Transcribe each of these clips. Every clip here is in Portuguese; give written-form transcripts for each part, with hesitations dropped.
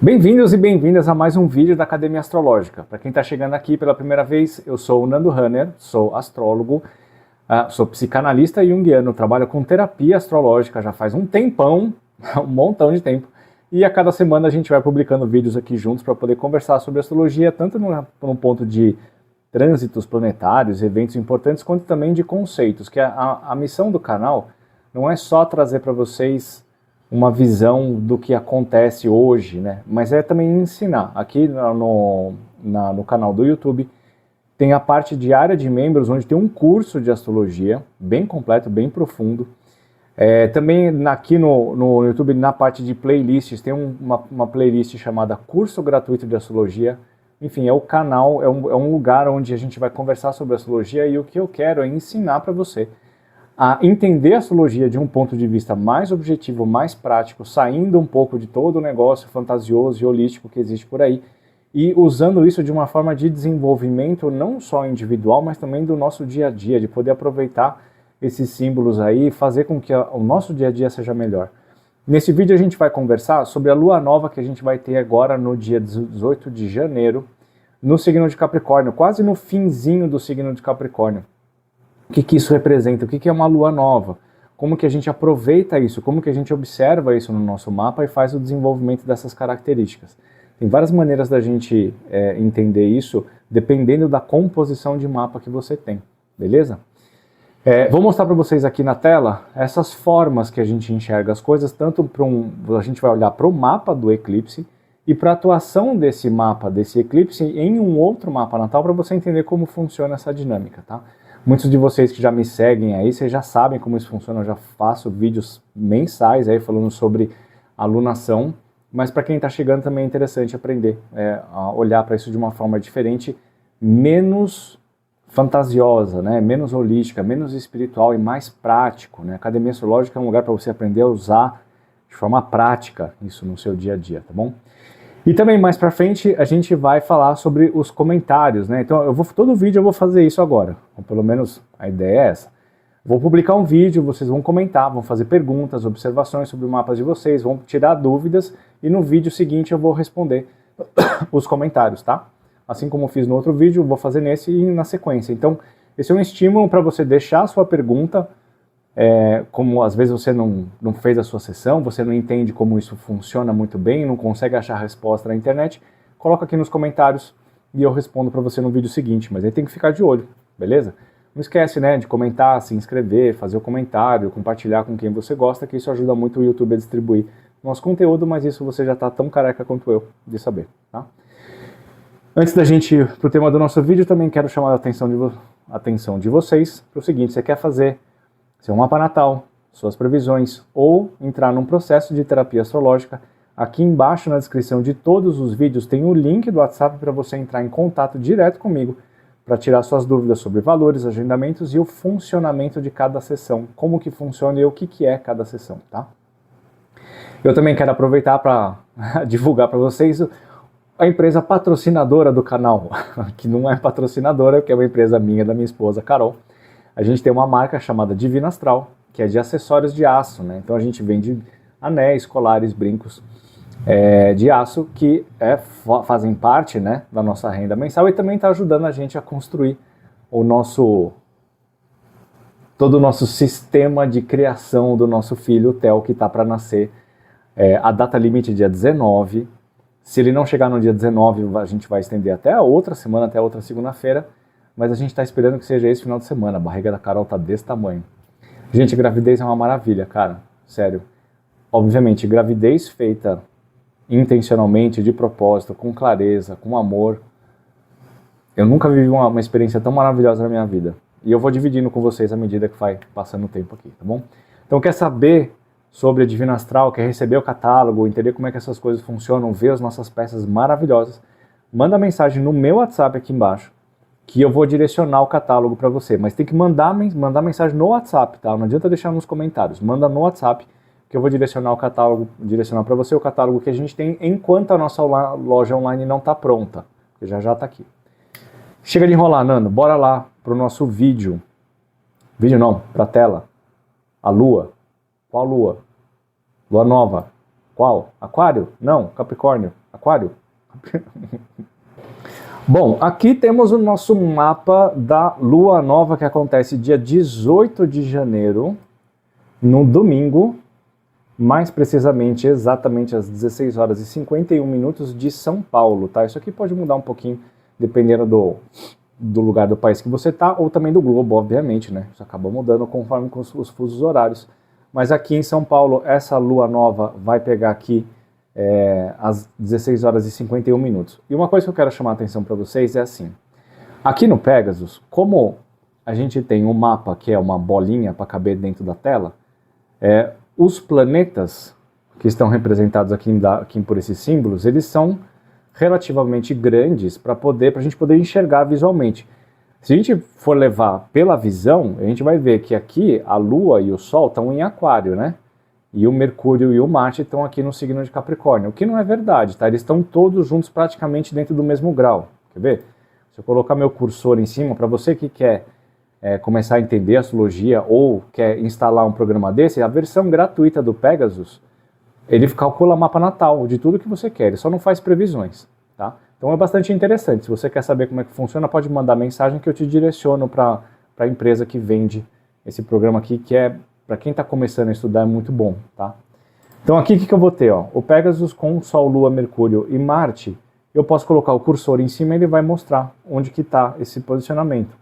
Bem-vindos e bem-vindas a mais um vídeo da Academia Astrológica. Para quem está chegando aqui pela primeira vez, eu sou o Nando Hanner, sou astrólogo, sou psicanalista junguiano, trabalho com terapia astrológica já faz um tempão, um montão de tempo, e a cada semana a gente vai publicando vídeos aqui juntos para poder conversar sobre astrologia, tanto num ponto de trânsitos planetários, eventos importantes, quanto também de conceitos, que a missão do canal não é só trazer para vocês uma visão do que acontece hoje, né? Mas é também ensinar. Aqui no canal do YouTube tem a parte de área de membros, onde tem um curso de astrologia, bem completo, bem profundo. Também aqui no YouTube, na parte de playlists, tem uma playlist chamada Curso Gratuito de Astrologia. Enfim, é o canal, é um lugar onde a gente vai conversar sobre astrologia, e o que eu quero é ensinar para você a entender a astrologia de um ponto de vista mais objetivo, mais prático, saindo um pouco de todo o negócio fantasioso e holístico que existe por aí, e usando isso de uma forma de desenvolvimento não só individual, mas também do nosso dia a dia, de poder aproveitar esses símbolos aí e fazer com que o nosso dia a dia seja melhor. Nesse vídeo a gente vai conversar sobre a lua nova que a gente vai ter agora no dia 18 de janeiro, no signo de Capricórnio, quase no finzinho do signo de Capricórnio. O que isso representa? O que é uma lua nova? Como que a gente aproveita isso? Como que a gente observa isso no nosso mapa e faz o desenvolvimento dessas características? Tem várias maneiras da gente entender isso, dependendo da composição de mapa que você tem, beleza? Vou mostrar para vocês aqui na tela essas formas que a gente enxerga as coisas, tanto a gente vai olhar para o mapa do eclipse e para a atuação desse mapa, desse eclipse, em um outro mapa natal, para você entender como funciona essa dinâmica, tá? Muitos de vocês que já me seguem aí, vocês já sabem como isso funciona, eu já faço vídeos mensais aí falando sobre alunação, mas para quem está chegando também é interessante aprender a olhar para isso de uma forma diferente, menos fantasiosa, né? Menos holística, menos espiritual e mais prático, né? A Academia Astrológica é um lugar para você aprender a usar de forma prática isso no seu dia a dia, tá bom? E também mais pra frente a gente vai falar sobre os comentários, né? Então todo vídeo eu vou fazer isso agora, ou pelo menos a ideia é essa. Vou publicar um vídeo, vocês vão comentar, vão fazer perguntas, observações sobre o mapa de vocês, vão tirar dúvidas, e no vídeo seguinte eu vou responder os comentários, tá? Assim como eu fiz no outro vídeo, eu vou fazer nesse e na sequência. Então esse é um estímulo para você deixar a sua pergunta. Como às vezes você não fez a sua sessão, você não entende como isso funciona muito bem, não consegue achar a resposta na internet, coloca aqui nos comentários e eu respondo para você no vídeo seguinte, mas aí tem que ficar de olho, beleza? Não esquece, né, de comentar, se inscrever, fazer o comentário, compartilhar com quem você gosta, que isso ajuda muito o YouTube a distribuir nosso conteúdo, mas isso você já está tão careca quanto eu de saber, tá? Antes da gente ir para o tema do nosso vídeo, também quero chamar a atenção de vocês para o seguinte: você quer fazer seu mapa natal, suas previsões, ou entrar num processo de terapia astrológica, aqui embaixo na descrição de todos os vídeos tem o link do WhatsApp para você entrar em contato direto comigo para tirar suas dúvidas sobre valores, agendamentos e o funcionamento de cada sessão, como que funciona e o que é cada sessão, tá? Eu também quero aproveitar para divulgar para vocês a empresa patrocinadora do canal, que não é patrocinadora, que é uma empresa minha, da minha esposa, Carol. A gente tem uma marca chamada Divina Astral, que é de acessórios de aço, né? Então a gente vende anéis, colares, brincos de aço que fazem parte, né, da nossa renda mensal e também está ajudando a gente a construir todo o nosso sistema de criação do nosso filho, o Theo, que está para nascer. A data limite é dia 19. Se ele não chegar no dia 19, a gente vai estender até a outra semana, até a outra segunda-feira. Mas a gente está esperando que seja esse final de semana. A barriga da Carol tá desse tamanho. Gente, gravidez é uma maravilha, cara. Sério. Obviamente, gravidez feita intencionalmente, de propósito, com clareza, com amor. Eu nunca vivi uma experiência tão maravilhosa na minha vida. E eu vou dividindo com vocês à medida que vai passando o tempo aqui, tá bom? Então, quer saber sobre a Divina Astral, quer receber o catálogo, entender como é que essas coisas funcionam, ver as nossas peças maravilhosas, manda mensagem no meu WhatsApp aqui embaixo, que eu vou direcionar o catálogo para você. Mas tem que mandar mensagem no WhatsApp, tá? Não adianta deixar nos comentários. Manda no WhatsApp que eu vou direcionar para você o catálogo que a gente tem enquanto a nossa loja online não está pronta. Que já está aqui. Chega de enrolar, Nando. Bora lá pro nosso vídeo. Vídeo não, pra tela. A lua. Qual lua? Lua nova. Qual? Aquário? Não, Capricórnio. Aquário? Bom, aqui temos o nosso mapa da lua nova que acontece dia 18 de janeiro, no domingo, mais precisamente, exatamente às 16 horas e 51 minutos de São Paulo, tá? Isso aqui pode mudar um pouquinho, dependendo do lugar do país que você tá, ou também do globo, obviamente, né? Isso acaba mudando conforme com os fusos horários. Mas aqui em São Paulo, essa lua nova vai pegar aqui às 16 horas e 51 minutos. E uma coisa que eu quero chamar a atenção para vocês é assim, aqui no Pegasus, como a gente tem um mapa que é uma bolinha para caber dentro da tela, os planetas que estão representados aqui por esses símbolos, eles são relativamente grandes para a gente poder enxergar visualmente. Se a gente for levar pela visão, a gente vai ver que aqui a Lua e o Sol estão em Aquário, né? E o Mercúrio e o Marte estão aqui no signo de Capricórnio, o que não é verdade, tá? Eles estão todos juntos praticamente dentro do mesmo grau. Quer ver? Se eu colocar meu cursor em cima, para você que quer começar a entender astrologia ou quer instalar um programa desse, a versão gratuita do Pegasus, ele calcula mapa natal de tudo que você quer, ele só não faz previsões, tá? Então é bastante interessante. Se você quer saber como é que funciona, pode mandar mensagem que eu te direciono para a empresa que vende esse programa aqui, que para quem está começando a estudar, é muito bom, tá? Então aqui o que eu vou ter? Ó, o Pegasus com Sol, Lua, Mercúrio e Marte, eu posso colocar o cursor em cima e ele vai mostrar onde que está esse posicionamento.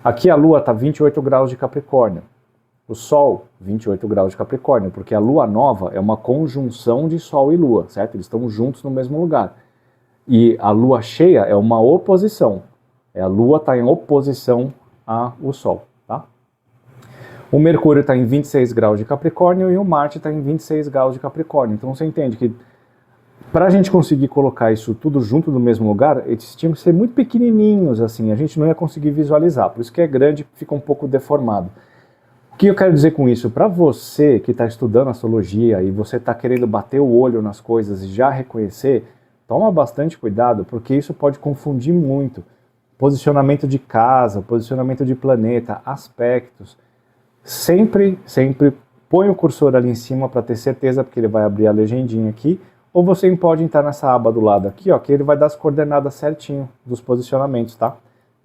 Aqui a Lua está 28 graus de Capricórnio, o Sol 28 graus de Capricórnio, porque a Lua nova é uma conjunção de Sol e Lua, certo? Eles estão juntos no mesmo lugar. E a Lua cheia é uma oposição, a Lua está em oposição ao Sol. O Mercúrio está em 26 graus de Capricórnio e o Marte está em 26 graus de Capricórnio. Então você entende que para a gente conseguir colocar isso tudo junto no mesmo lugar, eles tinham que ser muito pequenininhos, assim, a gente não ia conseguir visualizar. Por isso que é grande, fica um pouco deformado. O que eu quero dizer com isso? Para você que está estudando astrologia e você está querendo bater o olho nas coisas e já reconhecer, toma bastante cuidado, porque isso pode confundir muito. Posicionamento de casa, posicionamento de planeta, aspectos. Sempre põe o cursor ali em cima para ter certeza, porque ele vai abrir a legendinha aqui, ou você pode entrar nessa aba do lado aqui, ó, que ele vai dar as coordenadas certinho dos posicionamentos, tá?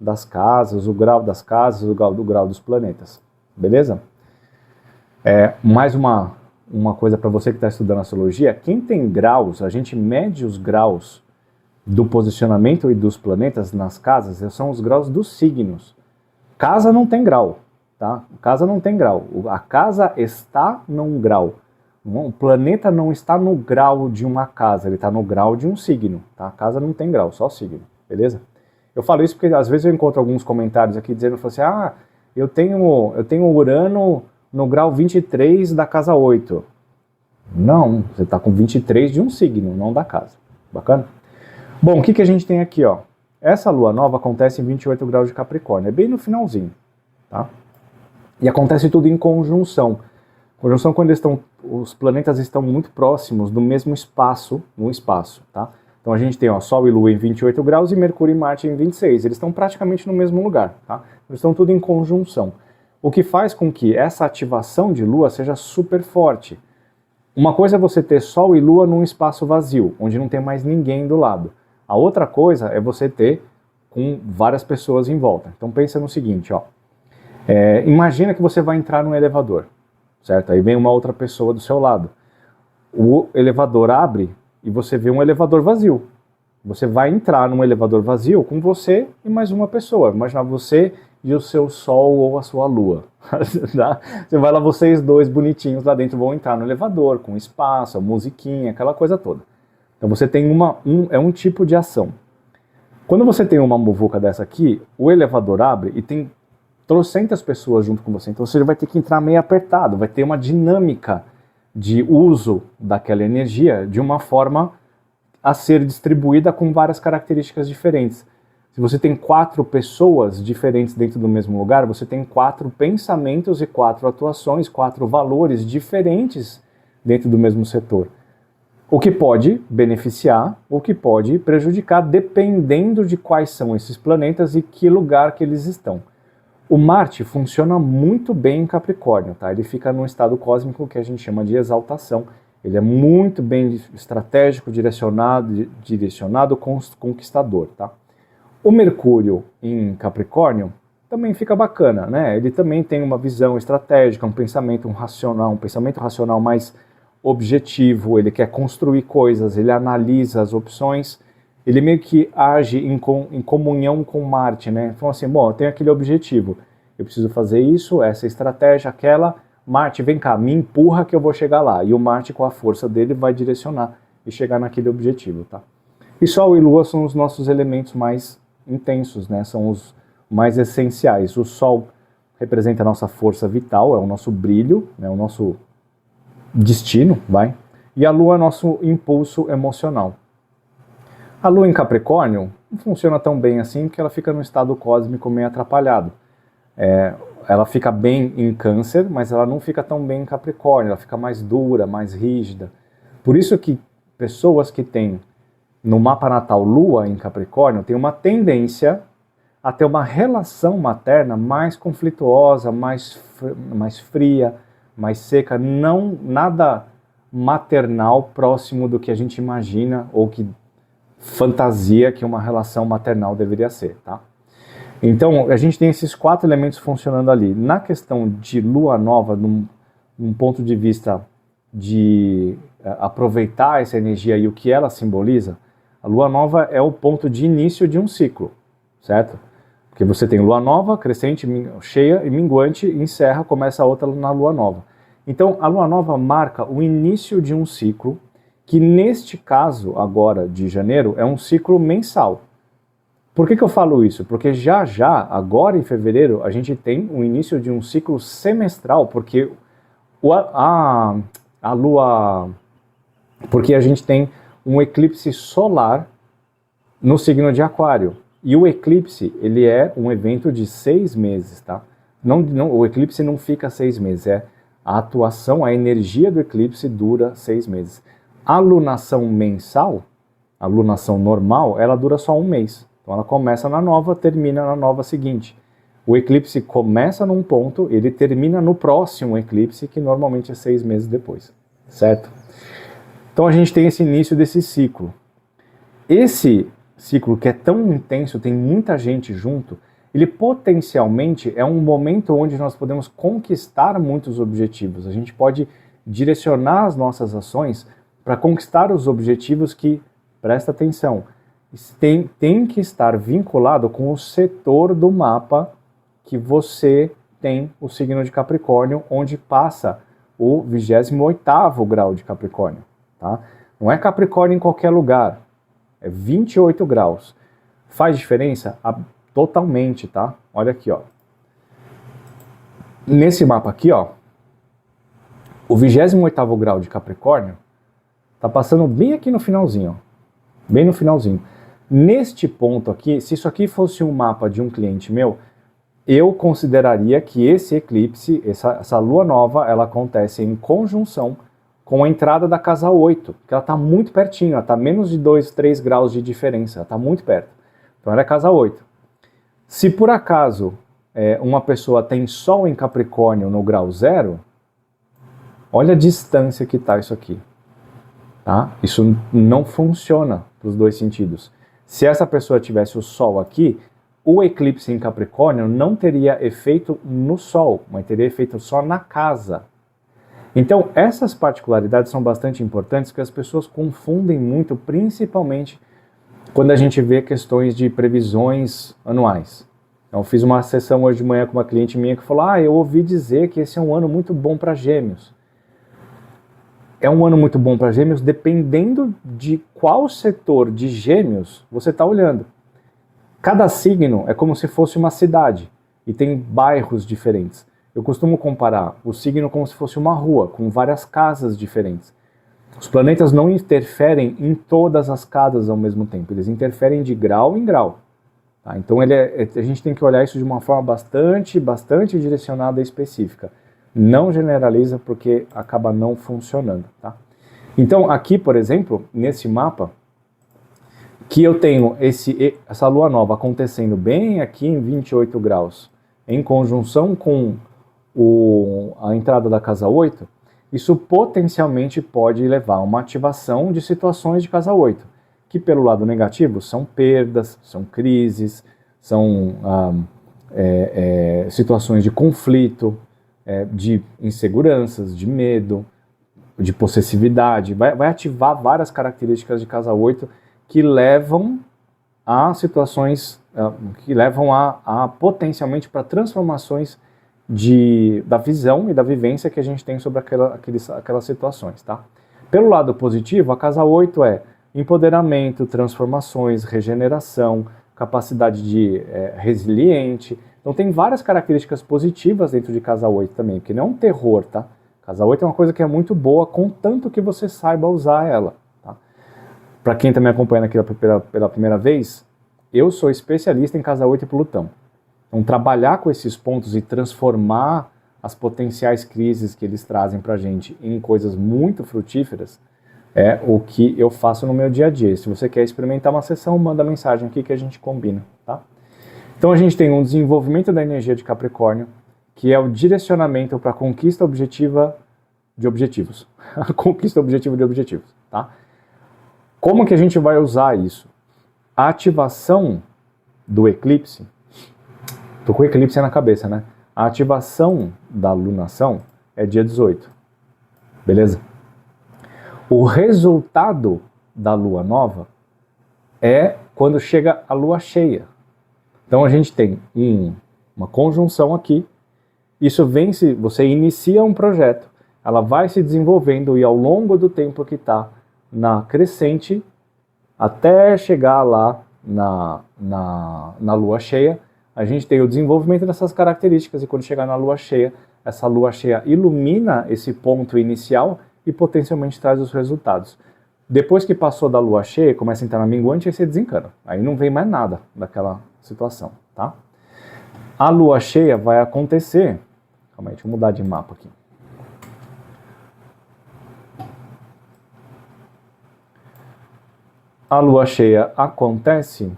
Das casas, o grau das casas, o grau dos planetas, beleza? Mais uma coisa para você que está estudando astrologia, quem tem graus, a gente mede os graus do posicionamento e dos planetas nas casas, são os graus dos signos. Casa não tem grau. Tá? Casa não tem grau, a casa está num grau, o planeta não está no grau de uma casa, ele está no grau de um signo, tá? A casa não tem grau, só signo, beleza? Eu falo isso porque às vezes eu encontro alguns comentários aqui dizendo assim, eu tenho Urano no grau 23 da casa 8. Não, você está com 23 de um signo, não da casa, bacana? Bom, o que a gente tem aqui, ó? Essa lua nova acontece em 28 graus de Capricórnio, é bem no finalzinho, tá? E acontece tudo em conjunção. Conjunção quando os planetas estão muito próximos do mesmo espaço, no espaço, tá? Então a gente tem Sol e Lua em 28 graus e Mercúrio e Marte em 26. Eles estão praticamente no mesmo lugar, tá? Eles estão tudo em conjunção. O que faz com que essa ativação de Lua seja super forte. Uma coisa é você ter Sol e Lua num espaço vazio, onde não tem mais ninguém do lado. A outra coisa é você ter com várias pessoas em volta. Então pensa no seguinte, ó. Imagina que você vai entrar num elevador, certo? Aí vem uma outra pessoa do seu lado. O elevador abre e você vê um elevador vazio. Você vai entrar num elevador vazio com você e mais uma pessoa. Imagina você e o seu Sol ou a sua Lua. Você vai lá, vocês dois bonitinhos lá dentro vão entrar no elevador, com espaço, a musiquinha, aquela coisa toda. Então você tem um tipo de ação. Quando você tem uma muvuca dessa aqui, o elevador abre e tem trocentas pessoas junto com você, então você vai ter que entrar meio apertado, vai ter uma dinâmica de uso daquela energia de uma forma a ser distribuída com várias características diferentes. Se você tem 4 pessoas diferentes dentro do mesmo lugar, você tem 4 pensamentos e 4 atuações, 4 valores diferentes dentro do mesmo setor. O que pode beneficiar, o que pode prejudicar, dependendo de quais são esses planetas e que lugar que eles estão. O Marte funciona muito bem em Capricórnio, tá? Ele fica num estado cósmico que a gente chama de exaltação. Ele é muito bem estratégico, direcionado, conquistador, tá? O Mercúrio em Capricórnio também fica bacana, né? Ele também tem uma visão estratégica, um pensamento racional mais objetivo, ele quer construir coisas, ele analisa as opções, ele meio que age em comunhão com Marte, né? Então assim, bom, eu tenho aquele objetivo, eu preciso fazer isso, essa estratégia, aquela, Marte, vem cá, me empurra que eu vou chegar lá. E o Marte, com a força dele, vai direcionar e chegar naquele objetivo, tá? E Sol e Lua são os nossos elementos mais intensos, né? São os mais essenciais. O Sol representa a nossa força vital, é o nosso brilho, né? O nosso destino, vai. E a Lua é nosso impulso emocional. A Lua em Capricórnio não funciona tão bem assim, porque ela fica no estado cósmico meio atrapalhado. Ela fica bem em Câncer, mas ela não fica tão bem em Capricórnio, ela fica mais dura, mais rígida. Por isso que pessoas que têm no mapa natal Lua em Capricórnio têm uma tendência a ter uma relação materna mais conflituosa, mais fria, mais seca, não nada maternal próximo do que a gente imagina ou que fantasia que uma relação maternal deveria ser, tá? Então, a gente tem esses 4 elementos funcionando ali. Na questão de lua nova, num ponto de vista de aproveitar essa energia e o que ela simboliza, a lua nova é o ponto de início de um ciclo, certo? Porque você tem lua nova, crescente, cheia e minguante, encerra, começa a outra na lua nova. Então, a lua nova marca o início de um ciclo, que neste caso, agora de janeiro, é um ciclo mensal. Por que eu falo isso? Porque já, agora em fevereiro, a gente tem o início de um ciclo semestral, porque a Lua... Porque a gente tem um eclipse solar no signo de Aquário. E o eclipse, ele é um evento de 6 meses, tá? O eclipse não fica 6 meses, a atuação, a energia do eclipse dura 6 meses. A lunação mensal, a lunação normal, ela dura só 1 mês. Então ela começa na nova, termina na nova seguinte. O eclipse começa num ponto, ele termina no próximo eclipse, que normalmente é 6 meses depois, certo? Então a gente tem esse início desse ciclo. Esse ciclo que é tão intenso, tem muita gente junto, ele potencialmente é um momento onde nós podemos conquistar muitos objetivos. A gente pode direcionar as nossas ações para conquistar os objetivos que, presta atenção, tem que estar vinculado com o setor do mapa que você tem o signo de Capricórnio, onde passa o 28º grau de Capricórnio. Tá? Não é Capricórnio em qualquer lugar, é 28 graus. Faz diferença? Totalmente, tá? Olha aqui, ó. Nesse mapa aqui, ó, o 28º grau de Capricórnio tá passando bem aqui no finalzinho, ó. Bem no finalzinho. Neste ponto aqui, se isso aqui fosse um mapa de um cliente meu, eu consideraria que esse eclipse, essa lua nova, ela acontece em conjunção com a entrada da casa 8, que ela está muito pertinho, ela está menos de 2, 3 graus de diferença, ela está muito perto. Então ela é casa 8. Se por acaso uma pessoa tem Sol em Capricórnio no grau 0, olha a distância que está isso aqui. Tá? Isso não funciona para os dois sentidos. Se essa pessoa tivesse o Sol aqui, o eclipse em Capricórnio não teria efeito no Sol, mas teria efeito só na casa. Então, essas particularidades são bastante importantes, que as pessoas confundem muito, principalmente quando a gente vê questões de previsões anuais. Então, eu fiz uma sessão hoje de manhã com uma cliente minha que falou: eu ouvi dizer que esse é um ano muito bom para Gêmeos. É um ano muito bom para Gêmeos dependendo de qual setor de Gêmeos você está olhando. Cada signo é como se fosse uma cidade e tem bairros diferentes. Eu costumo comparar o signo como se fosse uma rua, com várias casas diferentes. Os planetas não interferem em todas as casas ao mesmo tempo, eles interferem de grau em grau. Tá? Então a gente tem que olhar isso de uma forma bastante direcionada e específica. Não generaliza porque acaba não funcionando. Tá? Então aqui, por exemplo, nesse mapa, que eu tenho essa lua nova acontecendo bem aqui em 28 graus, em conjunção com a entrada da casa 8, isso potencialmente pode levar a uma ativação de situações de casa 8, que pelo lado negativo são perdas, são crises, são situações de conflito, de inseguranças, de medo, de possessividade. Vai ativar várias características de casa 8 que levam a situações, que levam a potencialmente para transformações da visão e da vivência que a gente tem sobre aquelas situações, tá? Pelo lado positivo, a casa 8 é empoderamento, transformações, regeneração, capacidade de resiliente. Então tem várias características positivas dentro de casa 8 também, porque não é um terror, tá? Casa 8 é uma coisa que é muito boa, contanto que você saiba usar ela, tá? Para quem está me acompanhando aqui pela primeira vez, eu sou especialista em casa 8 e Plutão. Então trabalhar com esses pontos e transformar as potenciais crises que eles trazem para a gente em coisas muito frutíferas é o que eu faço no meu dia a dia. Se você quer experimentar uma sessão, manda mensagem aqui que a gente combina, tá? Então a gente tem um desenvolvimento da energia de Capricórnio, que é o direcionamento para a conquista objetiva de objetivos. A conquista objetiva de objetivos, tá? Como que a gente vai usar isso? A ativação do eclipse, tô com o eclipse na cabeça, né? A ativação da lunação é dia 18, beleza? O resultado da lua nova é quando chega a lua cheia. Então a gente tem uma conjunção aqui, isso você inicia um projeto, ela vai se desenvolvendo e ao longo do tempo que está na crescente, até chegar lá na lua cheia, a gente tem o desenvolvimento dessas características e quando chegar na lua cheia, essa lua cheia ilumina esse ponto inicial e potencialmente traz os resultados. Depois que passou da lua cheia, começa a entrar na minguante, aí você desencana. Aí não vem mais nada daquela situação, tá? A lua cheia vai acontecer... Calma aí, deixa eu mudar de mapa aqui. A lua cheia acontece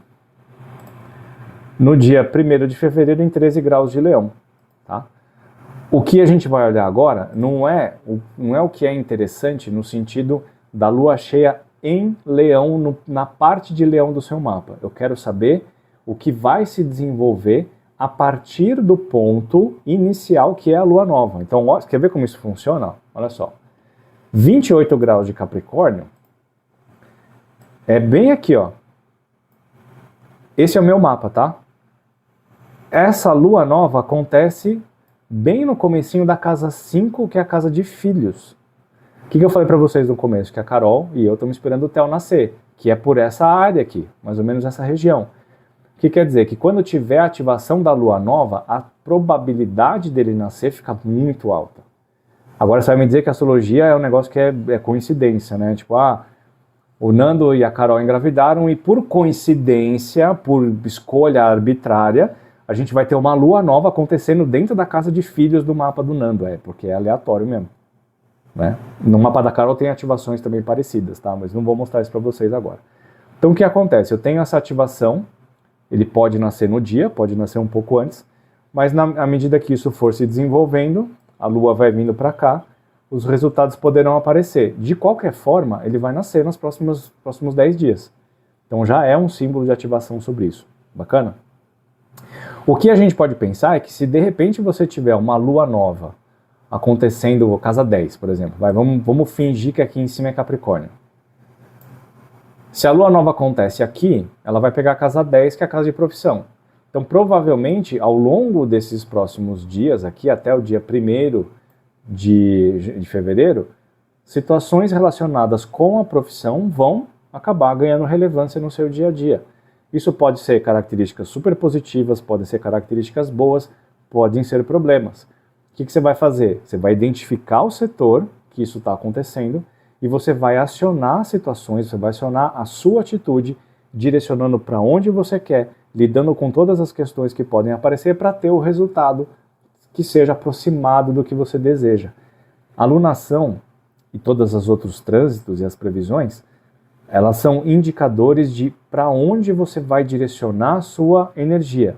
no dia 1º de fevereiro em 13 graus de Leão, tá? O que a gente vai olhar agora não é o que é interessante no sentido da lua cheia em Leão, na parte de Leão do seu mapa. Eu quero saber o que vai se desenvolver a partir do ponto inicial que é a lua nova. Então, quer ver como isso funciona? Olha só. 28 graus de Capricórnio é bem aqui, ó. Esse é o meu mapa, tá? Essa lua nova acontece bem no comecinho da casa 5, que é a casa de filhos. O que eu falei para vocês no começo? Que a Carol e eu estamos esperando o Theo nascer, que é por essa área aqui, mais ou menos essa região. O que quer dizer? Que quando tiver a ativação da lua nova, a probabilidade dele nascer fica muito alta. Agora você vai me dizer que a astrologia é um negócio que é coincidência, né? Tipo, o Nando e a Carol engravidaram e por coincidência, por escolha arbitrária, a gente vai ter uma lua nova acontecendo dentro da casa de filhos do mapa do Nando, porque é aleatório mesmo. Né? No mapa da Carol tem ativações também parecidas, tá? Mas não vou mostrar isso para vocês agora. Então o que acontece? Eu tenho essa ativação, ele pode nascer no dia, pode nascer um pouco antes, mas à medida que isso for se desenvolvendo, a lua vai vindo para cá, os resultados poderão aparecer. De qualquer forma, ele vai nascer nos próximos 10 dias. Então já é um símbolo de ativação sobre isso. Bacana? O que a gente pode pensar é que se de repente você tiver uma lua nova acontecendo, casa 10, por exemplo, vamos fingir que aqui em cima é Capricórnio. Se a lua nova acontece aqui, ela vai pegar a casa 10, que é a casa de profissão. Então, provavelmente, ao longo desses próximos dias, aqui até o dia 1º de fevereiro, situações relacionadas com a profissão vão acabar ganhando relevância no seu dia a dia. Isso pode ser características super positivas, podem ser características boas, podem ser problemas. O que você vai fazer? Você vai identificar o setor que isso está acontecendo e você vai acionar situações, você vai acionar a sua atitude, direcionando para onde você quer, lidando com todas as questões que podem aparecer para ter o resultado que seja aproximado do que você deseja. A lunação e todos os outros trânsitos e as previsões, elas são indicadores de para onde você vai direcionar a sua energia.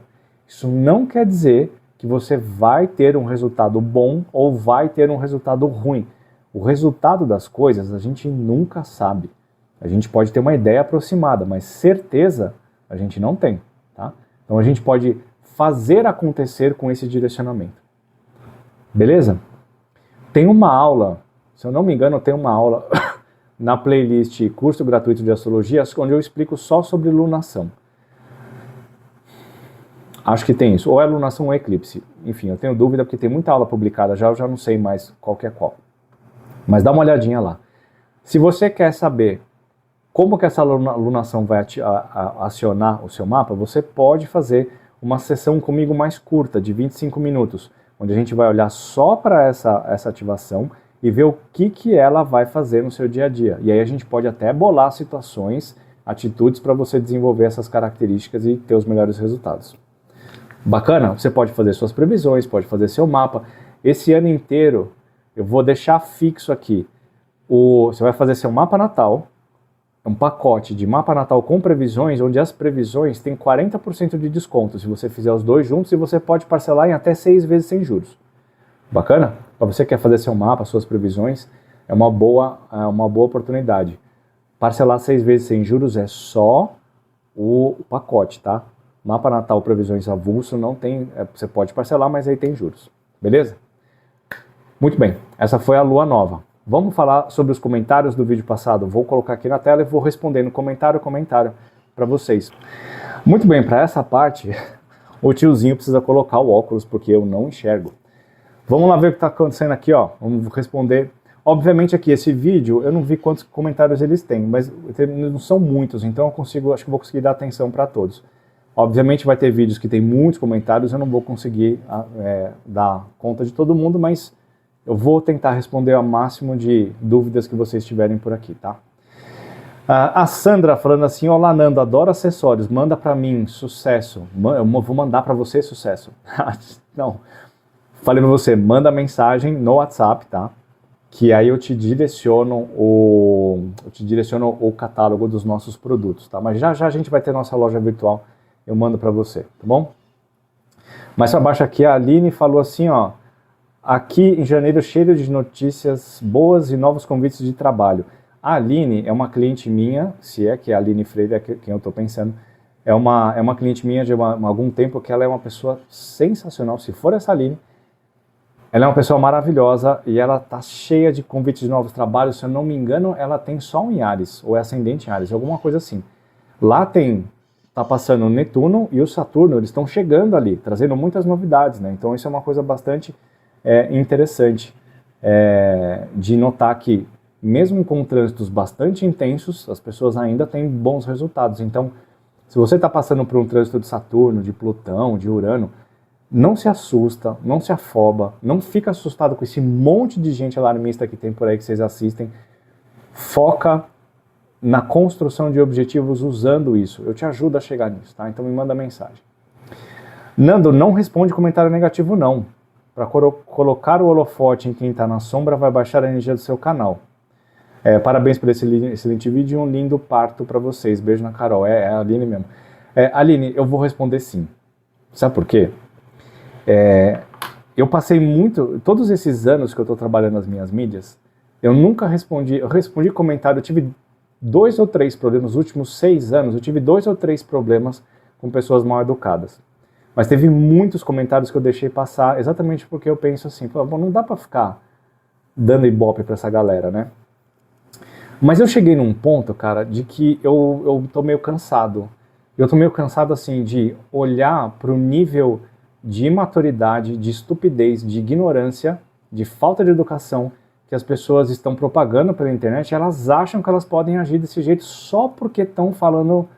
Isso não quer dizer que você vai ter um resultado bom ou vai ter um resultado ruim. O resultado das coisas a gente nunca sabe. A gente pode ter uma ideia aproximada, mas certeza a gente não tem, tá? Então a gente pode fazer acontecer com esse direcionamento. Beleza? Tem uma aula, se eu não me engano, tem uma aula na playlist Curso Gratuito de Astrologia, onde eu explico só sobre lunação. Acho que tem isso, ou é lunação ou eclipse. Enfim, eu tenho dúvida porque tem muita aula publicada já, eu já não sei mais qual que é qual. Mas dá uma olhadinha lá. Se você quer saber como que essa lunação vai acionar o seu mapa, você pode fazer uma sessão comigo mais curta, de 25 minutos, onde a gente vai olhar só para essa ativação e ver o que ela vai fazer no seu dia a dia. E aí a gente pode até bolar situações, atitudes para você desenvolver essas características e ter os melhores resultados. Bacana? Você pode fazer suas previsões, pode fazer seu mapa. Esse ano inteiro, eu vou deixar fixo aqui. Você vai fazer seu mapa natal, um pacote de mapa natal com previsões, onde as previsões têm 40% de desconto se você fizer os dois juntos, e você pode parcelar em até 6 vezes sem juros. Bacana? Para você que quer fazer seu mapa, suas previsões, é uma boa oportunidade. Parcelar 6 vezes sem juros é só o pacote, tá? Mapa natal, previsões avulso, não tem, você pode parcelar, mas aí tem juros. Beleza? Muito bem, essa foi a lua nova. Vamos falar sobre os comentários do vídeo passado. Vou colocar aqui na tela e vou respondendo comentário para vocês. Muito bem, para essa parte, o tiozinho precisa colocar o óculos, porque eu não enxergo. Vamos lá ver o que está acontecendo aqui, ó. Vamos responder. Obviamente aqui, esse vídeo, eu não vi quantos comentários eles têm, mas não são muitos, então acho que vou conseguir dar atenção para todos. Obviamente vai ter vídeos que tem muitos comentários, eu não vou conseguir dar conta de todo mundo, mas eu vou tentar responder ao máximo de dúvidas que vocês tiverem por aqui, tá? A Sandra falando assim: olá Nando, adoro acessórios, manda pra mim, sucesso. Eu vou mandar pra você, sucesso. Não, falei pra você, manda mensagem no WhatsApp, tá? Que aí eu te direciono o catálogo dos nossos produtos, tá? Mas já a gente vai ter nossa loja virtual, eu mando pra você, tá bom? Mais pra baixo aqui a Aline falou assim, ó: aqui em janeiro cheio de notícias boas e novos convites de trabalho. A Aline é uma cliente minha, se é que é a Aline Freire, é quem eu estou pensando, é uma cliente minha de algum tempo, que ela é uma pessoa sensacional. Se for essa Aline, ela é uma pessoa maravilhosa e ela está cheia de convites de novos trabalhos. Se eu não me engano, ela tem só um em Áries, ou é ascendente em Áries, alguma coisa assim. Lá tá passando o Netuno e o Saturno, eles estão chegando ali, trazendo muitas novidades, né? Então isso é uma coisa bastante interessante de notar que, mesmo com trânsitos bastante intensos, as pessoas ainda têm bons resultados. Então, se você está passando por um trânsito de Saturno, de Plutão, de Urano, não se assusta, não se afoba, não fica assustado com esse monte de gente alarmista que tem por aí que vocês assistem. Foca na construção de objetivos usando isso. Eu te ajudo a chegar nisso, tá? Então me manda mensagem. Nando, não responde comentário negativo não. Para colocar o holofote em quem está na sombra, vai baixar a energia do seu canal. Parabéns por esse excelente vídeo e um lindo parto para vocês. Beijo na Carol. É a Aline mesmo. Aline, eu vou responder sim. Sabe por quê? Eu passei todos esses anos que eu estou trabalhando nas minhas mídias, eu respondi comentário, eu tive 2 ou 3 problemas, nos últimos 6 anos, eu tive 2 ou 3 problemas com pessoas mal educadas. Mas teve muitos comentários que eu deixei passar, exatamente porque eu penso assim, bom, não dá pra ficar dando ibope pra essa galera, né? Mas eu cheguei num ponto, cara, de que eu tô meio cansado. Eu tô meio cansado, assim, de olhar pro nível de imaturidade, de estupidez, de ignorância, de falta de educação que as pessoas estão propagando pela internet. Elas acham que elas podem agir desse jeito só porque estão falando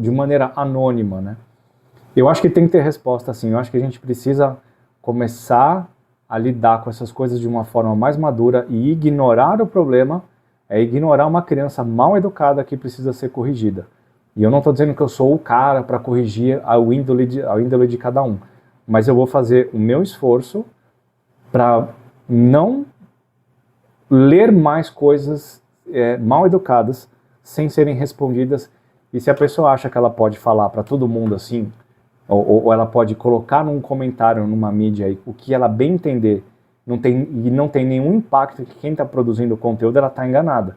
de maneira anônima, né? Eu acho que tem que ter resposta, assim. Eu acho que a gente precisa começar a lidar com essas coisas de uma forma mais madura, e ignorar o problema é ignorar uma criança mal educada que precisa ser corrigida. E eu não estou dizendo que eu sou o cara para corrigir a índole de cada um, mas eu vou fazer o meu esforço para não ler mais coisas mal educadas sem serem respondidas. E se a pessoa acha que ela pode falar para todo mundo assim, ou ela pode colocar num comentário, numa mídia aí, o que ela bem entender, e não tem nenhum impacto que quem está produzindo o conteúdo, ela está enganada.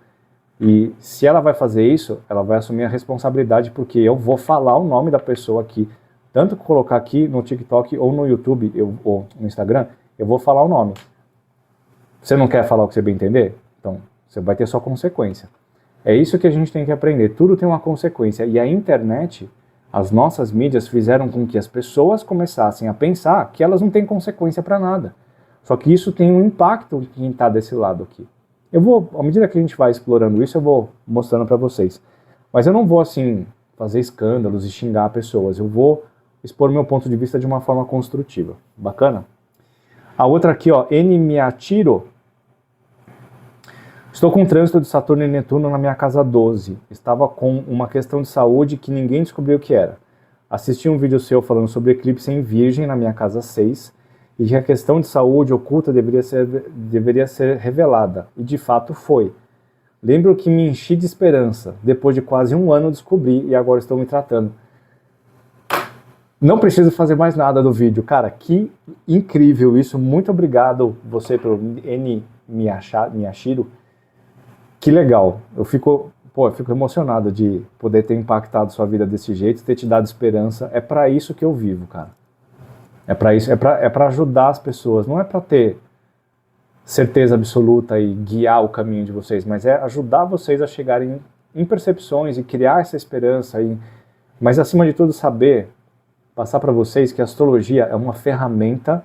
E se ela vai fazer isso, ela vai assumir a responsabilidade, porque eu vou falar o nome da pessoa aqui, tanto que colocar aqui no TikTok ou no YouTube ou no Instagram, eu vou falar o nome. Você não quer falar o que você bem entender? Então, você vai ter sua consequência. É isso que a gente tem que aprender. Tudo tem uma consequência. E a internet, as nossas mídias fizeram com que as pessoas começassem a pensar que elas não têm consequência para nada. Só que isso tem um impacto em quem está desse lado aqui. Eu vou, à medida que a gente vai explorando isso, eu vou mostrando para vocês. Mas eu não vou, assim, fazer escândalos e xingar pessoas. Eu vou expor meu ponto de vista de uma forma construtiva. Bacana? A outra aqui, ó, N Miyachiro. Estou com trânsito de Saturno e Netuno na minha casa 12. Estava com uma questão de saúde que ninguém descobriu o que era. Assisti um vídeo seu falando sobre eclipse em Virgem na minha casa 6 e que a questão de saúde oculta deveria ser revelada. E de fato foi. Lembro que me enchi de esperança. Depois de quase um ano descobri e agora estou me tratando. Não preciso fazer mais nada do vídeo. Cara, que incrível isso. Muito obrigado você pelo N Miyashiro. Que legal. Eu fico emocionado de poder ter impactado sua vida desse jeito, ter te dado esperança. É para isso que eu vivo, cara. É para isso, é para ajudar as pessoas. Não é para ter certeza absoluta e guiar o caminho de vocês, mas é ajudar vocês a chegarem em percepções e criar essa esperança. Mas acima de tudo saber, passar para vocês que a astrologia é uma ferramenta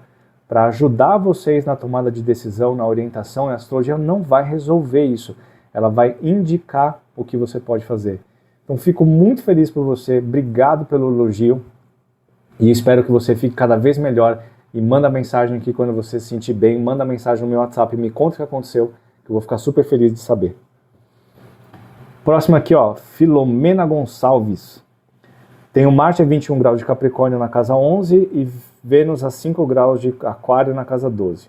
para ajudar vocês na tomada de decisão, na orientação. E a astrologia não vai resolver isso. Ela vai indicar o que você pode fazer. Então fico muito feliz por você, obrigado pelo elogio e espero que você fique cada vez melhor e manda mensagem aqui quando você se sentir bem, manda mensagem no meu WhatsApp e me conta o que aconteceu, que eu vou ficar super feliz de saber. Próximo aqui, ó, Filomena Gonçalves. Tenho Marte a 21 graus de Capricórnio na casa 11 e Vênus a 5 graus de Aquário na casa 12.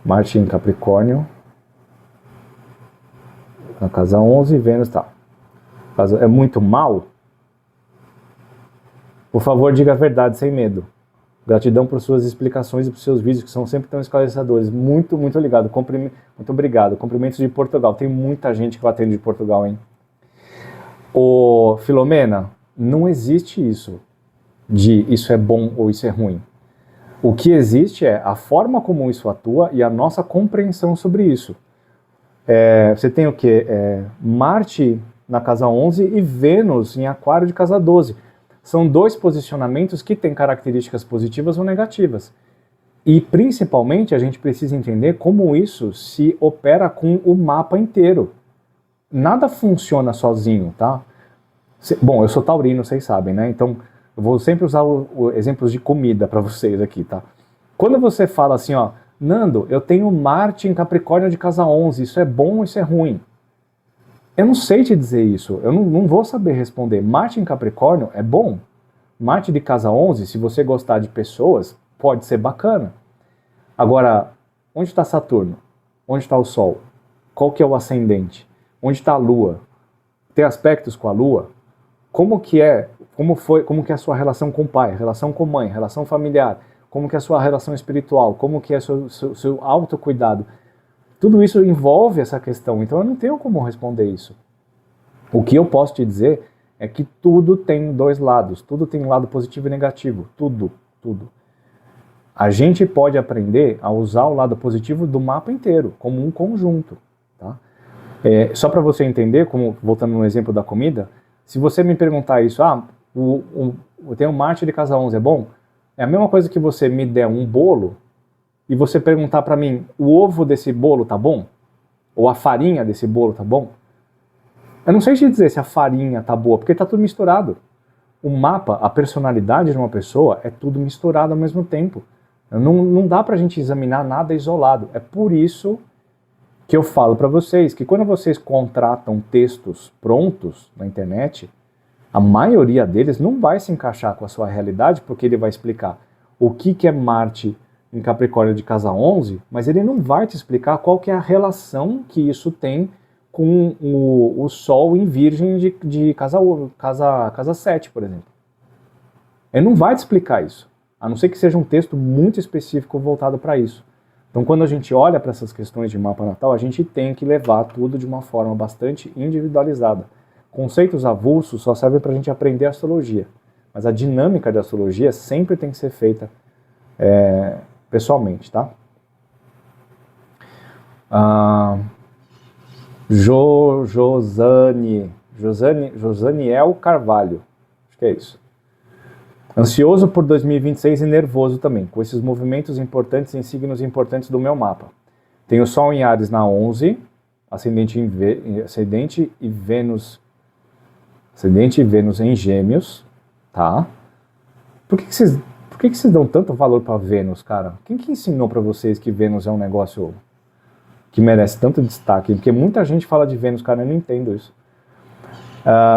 Marte em Capricórnio na casa 11, Vênus tá. É muito mal? Por favor, diga a verdade sem medo. Gratidão por suas explicações e por seus vídeos, que são sempre tão esclarecedores. Muito, muito ligado. Muito obrigado. Cumprimentos de Portugal. Tem muita gente que eu atendo de Portugal, hein? Ô, Filomena, não existe isso de isso é bom ou isso é ruim. O que existe é a forma como isso atua e a nossa compreensão sobre isso. Você tem o quê? Marte na casa 11 e Vênus em Aquário de casa 12. São dois posicionamentos que têm características positivas ou negativas. E, principalmente, a gente precisa entender como isso se opera com o mapa inteiro. Nada funciona sozinho, tá? Bom, eu sou taurino, vocês sabem, né? Então, eu vou sempre usar exemplos de comida para vocês aqui, tá? Quando você fala assim, ó, Nando, eu tenho Marte em Capricórnio de casa 11, isso é bom ou isso é ruim? Eu não sei te dizer isso, eu não vou saber responder. Marte em Capricórnio é bom. Marte de casa 11, se você gostar de pessoas, pode ser bacana. Agora, onde está Saturno? Onde está o Sol? Qual que é o ascendente? Onde está a Lua? Tem aspectos com a Lua? Como que é a sua relação com o pai, relação com a mãe, relação familiar? Como que é a sua relação espiritual? Como que é o seu autocuidado? Tudo isso envolve essa questão, então eu não tenho como responder isso. O que eu posso te dizer é que tudo tem dois lados, tudo tem um lado positivo e negativo, tudo. A gente pode aprender a usar o lado positivo do mapa inteiro, como um conjunto. Tá? Só para você entender, como voltando no exemplo da comida, se você me perguntar isso, eu tenho Marte de casa 11, é bom? É a mesma coisa que você me der um bolo e você perguntar para mim, o ovo desse bolo tá bom? Ou a farinha desse bolo tá bom? Eu não sei te dizer se a farinha tá boa, porque tá tudo misturado. O mapa, a personalidade de uma pessoa é tudo misturado ao mesmo tempo. Não dá pra gente examinar nada isolado. É por isso que eu falo para vocês que quando vocês contratam textos prontos na internet, a maioria deles não vai se encaixar com a sua realidade, porque ele vai explicar o que é Marte em Capricórnio de casa 11, mas ele não vai te explicar qual que é a relação que isso tem com o Sol em Virgem de casa 7, por exemplo. Ele não vai te explicar isso, a não ser que seja um texto muito específico voltado para isso. Então, quando a gente olha para essas questões de mapa natal, a gente tem que levar tudo de uma forma bastante individualizada. Conceitos avulsos só servem para a gente aprender astrologia, mas a dinâmica de astrologia sempre tem que ser feita pessoalmente, tá? Josaniel Carvalho, acho que é isso. Ansioso por 2026 e nervoso também, com esses movimentos importantes em signos importantes do meu mapa. Tenho Sol em Áries na 11, ascendente e Vênus em Gêmeos, tá? Por que vocês dão tanto valor para Vênus, cara? Quem que ensinou para vocês que Vênus é um negócio que merece tanto destaque? Porque muita gente fala de Vênus, cara, eu não entendo isso.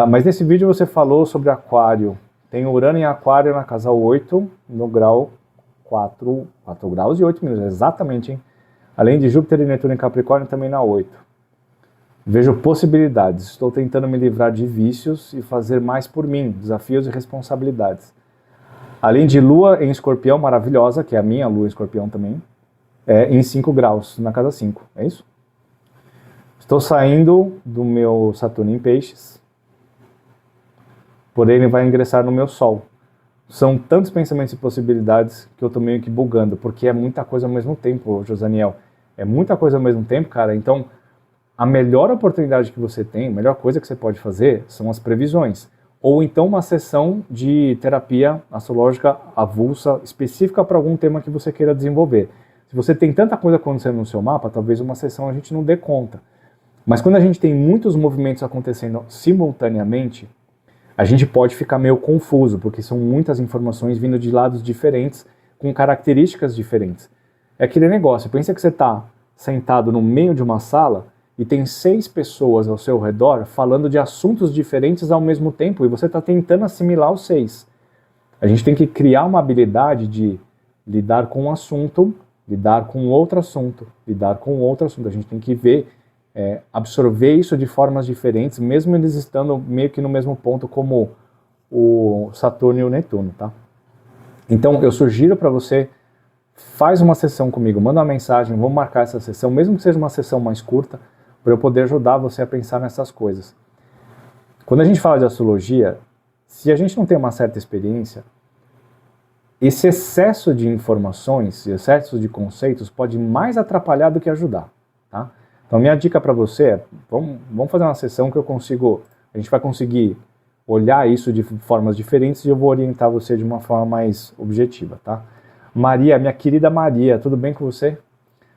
Mas nesse vídeo você falou sobre Aquário. Tem Urano em Aquário na casa 8, no grau 4 graus e 8 minutos, exatamente, hein? Além de Júpiter e Netuno em Capricórnio, também na 8. Vejo possibilidades, estou tentando me livrar de vícios e fazer mais por mim, desafios e responsabilidades. Além de Lua em Escorpião, maravilhosa, que é a minha Lua em Escorpião também, em 5 graus, na casa 5, é isso? Estou saindo do meu Saturno em Peixes, porém ele vai ingressar no meu Sol. São tantos pensamentos e possibilidades que eu tô meio que bugando, porque é muita coisa ao mesmo tempo, Josaniel. É muita coisa ao mesmo tempo, cara. Então, a melhor oportunidade que você tem, a melhor coisa que você pode fazer são as previsões. Ou então uma sessão de terapia astrológica avulsa, específica para algum tema que você queira desenvolver. Se você tem tanta coisa acontecendo no seu mapa, talvez uma sessão a gente não dê conta. Mas quando a gente tem muitos movimentos acontecendo simultaneamente, a gente pode ficar meio confuso, porque são muitas informações vindo de lados diferentes, com características diferentes. É aquele negócio, pensa que você está sentado no meio de uma sala e tem 6 pessoas ao seu redor falando de assuntos diferentes ao mesmo tempo, e você está tentando assimilar os 6. A gente tem que criar uma habilidade de lidar com um assunto, lidar com outro assunto, lidar com outro assunto. A gente tem que ver, absorver isso de formas diferentes, mesmo eles estando meio que no mesmo ponto como o Saturno e o Netuno, tá? Então eu sugiro para você, faz uma sessão comigo, manda uma mensagem, vamos marcar essa sessão, mesmo que seja uma sessão mais curta, para eu poder ajudar você a pensar nessas coisas. Quando a gente fala de astrologia, se a gente não tem uma certa experiência, esse excesso de informações, excesso de conceitos pode mais atrapalhar do que ajudar, tá? Então, minha dica para você é, vamos fazer uma sessão que a gente vai conseguir olhar isso de formas diferentes e eu vou orientar você de uma forma mais objetiva, tá? Maria, minha querida Maria, tudo bem com você?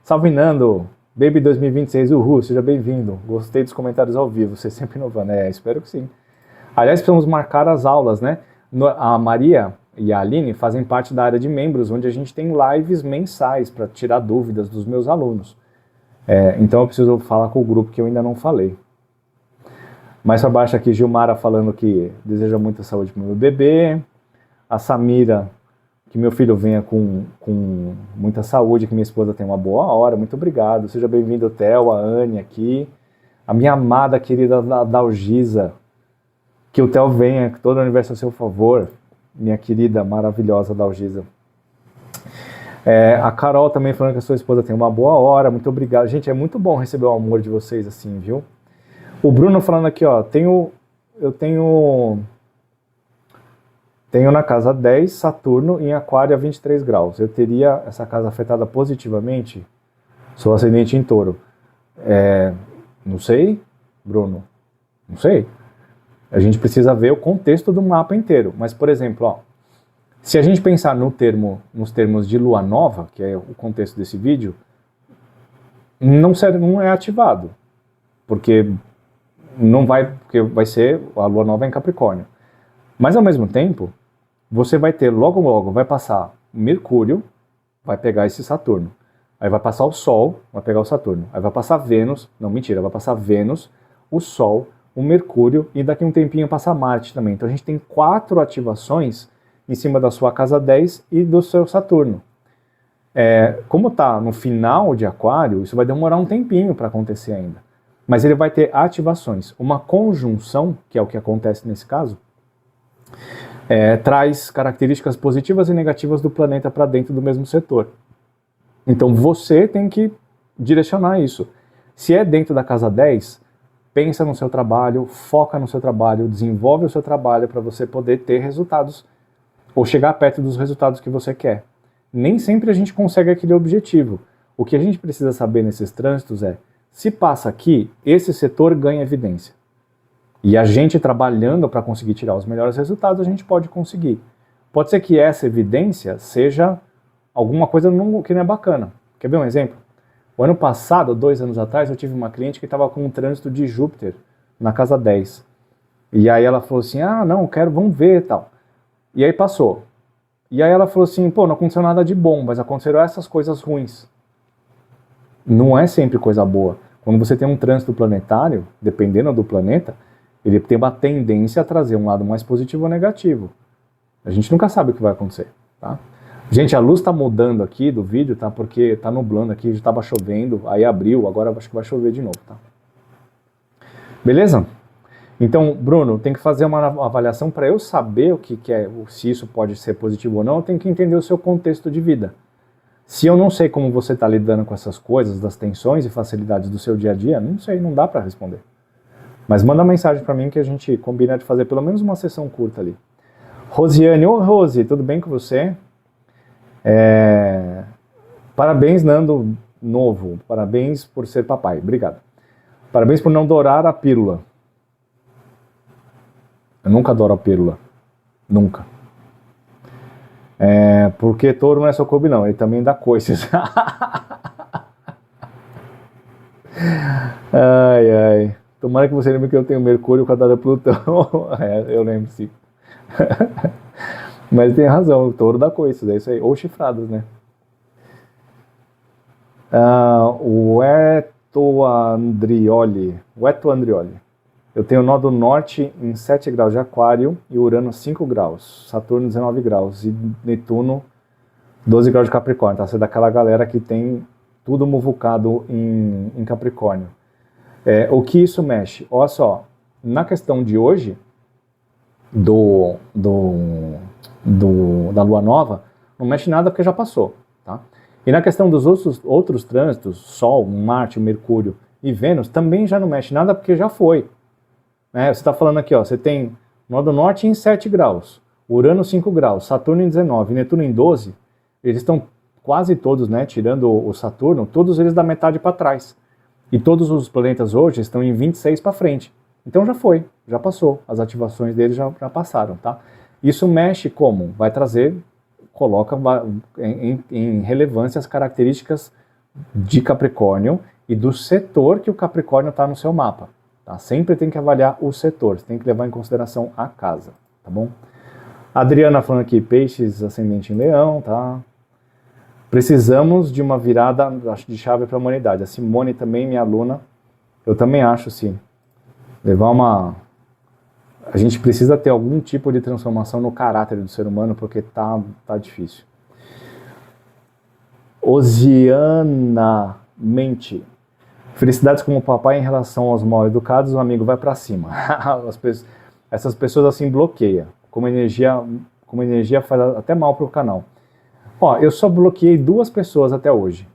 Salve Nando, Baby 2026, uhul, seja bem-vindo. Gostei dos comentários ao vivo, você sempre inovando, espero que sim. Aliás, precisamos marcar as aulas, né? A Maria e a Aline fazem parte da área de membros, onde a gente tem lives mensais para tirar dúvidas dos meus alunos. Então eu preciso falar com o grupo que eu ainda não falei. Mais para baixo aqui, Gilmara falando que deseja muita saúde para o meu bebê. A Samira, que meu filho venha com muita saúde, que minha esposa tenha uma boa hora. Muito obrigado. Seja bem-vindo, Theo, a Anne aqui. A minha amada querida Dalgisa, que o Theo venha, que todo o universo é a seu favor. Minha querida, maravilhosa Dalgisa. A Carol também falando que a sua esposa tem uma boa hora, muito obrigado. Gente, é muito bom receber o amor de vocês assim, viu? O Bruno falando aqui, ó, eu tenho na casa 10 Saturno em Aquário a 23 graus. Eu teria essa casa afetada positivamente? Sou ascendente em Touro. Não sei, Bruno, não sei. A gente precisa ver o contexto do mapa inteiro. Mas, por exemplo, ó, se a gente pensar nos termos de lua nova, que é o contexto desse vídeo, não é ativado, porque vai ser a lua nova em Capricórnio. Mas ao mesmo tempo, você vai ter logo vai passar Mercúrio, vai pegar esse Saturno. Aí vai passar o Sol, vai pegar o Saturno. Aí vai passar Vênus, não, mentira, vai passar Vênus, o Sol, o Mercúrio e daqui a um tempinho passa Marte também. Então a gente tem 4 ativações em cima da sua casa 10 e do seu Saturno. Como está no final de Aquário, isso vai demorar um tempinho para acontecer ainda. Mas ele vai ter ativações. Uma conjunção, que é o que acontece nesse caso, traz características positivas e negativas do planeta para dentro do mesmo setor. Então você tem que direcionar isso. Se é dentro da casa 10, pensa no seu trabalho, foca no seu trabalho, desenvolve o seu trabalho para você poder ter resultados ou chegar perto dos resultados que você quer. Nem sempre a gente consegue aquele objetivo. O que a gente precisa saber nesses trânsitos é, se passa aqui, esse setor ganha evidência. E a gente trabalhando para conseguir tirar os melhores resultados, a gente pode conseguir. Pode ser que essa evidência seja alguma coisa que não é bacana. Quer ver um exemplo? O ano passado, 2 anos atrás, eu tive uma cliente que estava com um trânsito de Júpiter na casa 10. E aí ela falou assim, não, vamos ver e tal. E aí passou. E aí ela falou assim, pô, não aconteceu nada de bom, mas aconteceram essas coisas ruins. Não é sempre coisa boa. Quando você tem um trânsito planetário, dependendo do planeta, ele tem uma tendência a trazer um lado mais positivo ou negativo. A gente nunca sabe o que vai acontecer, tá? Gente, a luz está mudando aqui do vídeo, tá? Porque está nublando aqui, já estava chovendo, aí abriu, agora acho que vai chover de novo, tá? Beleza? Então, Bruno, tem que fazer uma avaliação para eu saber o que é, se isso pode ser positivo ou não, eu tenho que entender o seu contexto de vida. Se eu não sei como você está lidando com essas coisas, das tensões e facilidades do seu dia a dia, não sei, não dá para responder. Mas manda mensagem para mim que a gente combina de fazer pelo menos uma sessão curta ali. Rosiane, ô Rose, tudo bem com você? Parabéns, Nando Novo. Parabéns por ser papai. Obrigado. Parabéns por não dourar a pílula. Eu nunca adoro a pílula. Nunca. Porque touro não é só Kobe, não. Ele também dá coices. Ai, ai. Tomara que você lembre que eu tenho Mercúrio quadrado a Plutão. Eu lembro, sim. Mas tem razão, o touro dá coices, é isso aí. Ou chifrados, né? O Eto Andrioli. Eu tenho nó do norte em 7 graus de aquário e Urano 5 graus. Saturno 19 graus e Netuno 12 graus de Capricórnio. Tá? Você é daquela galera que tem tudo muvucado em Capricórnio. O que isso mexe? Olha só, na questão de hoje, da lua nova, não mexe nada porque já passou, tá? E na questão dos outros trânsitos, Sol, Marte, Mercúrio e Vênus, também já não mexe nada porque já foi. Você está falando aqui, ó, você tem nó do norte em 7 graus, Urano 5 graus, Saturno em 19, Netuno em 12, eles estão quase todos, né, tirando o Saturno, todos eles da metade para trás. E todos os planetas hoje estão em 26 para frente. Então já foi, já passou, as ativações deles já passaram, tá? Isso mexe como? Vai trazer, coloca em relevância as características de Capricórnio e do setor que o Capricórnio está no seu mapa, tá? Sempre tem que avaliar o setor, você tem que levar em consideração a casa, tá bom? A Adriana falando aqui, peixes ascendente em leão, tá? Precisamos de uma virada, acho, de chave para a humanidade. A Simone também, minha aluna, eu também acho, sim. A gente precisa ter algum tipo de transformação no caráter do ser humano, porque tá difícil. Osiana Mente. Felicidades como papai em relação aos mal educados, o amigo vai para cima. Essas pessoas assim bloqueiam. Como energia faz até mal para o canal. Ó, eu só bloqueei 2 pessoas até hoje.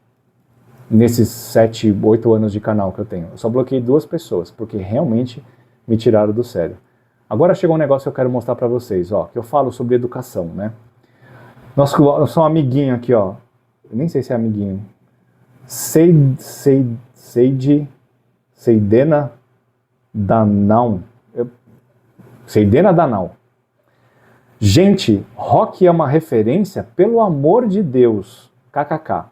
Nesses 7, 8 anos de canal que eu tenho. Eu só bloqueei 2 pessoas, porque realmente me tiraram do sério. Agora chegou um negócio que eu quero mostrar pra vocês, ó, que eu falo sobre educação, né? Eu sou um amiguinho aqui, ó. Eu nem sei se é amiguinho. Seidena Danão. Seidena Danão. Gente, rock é uma referência, pelo amor de Deus. KKK.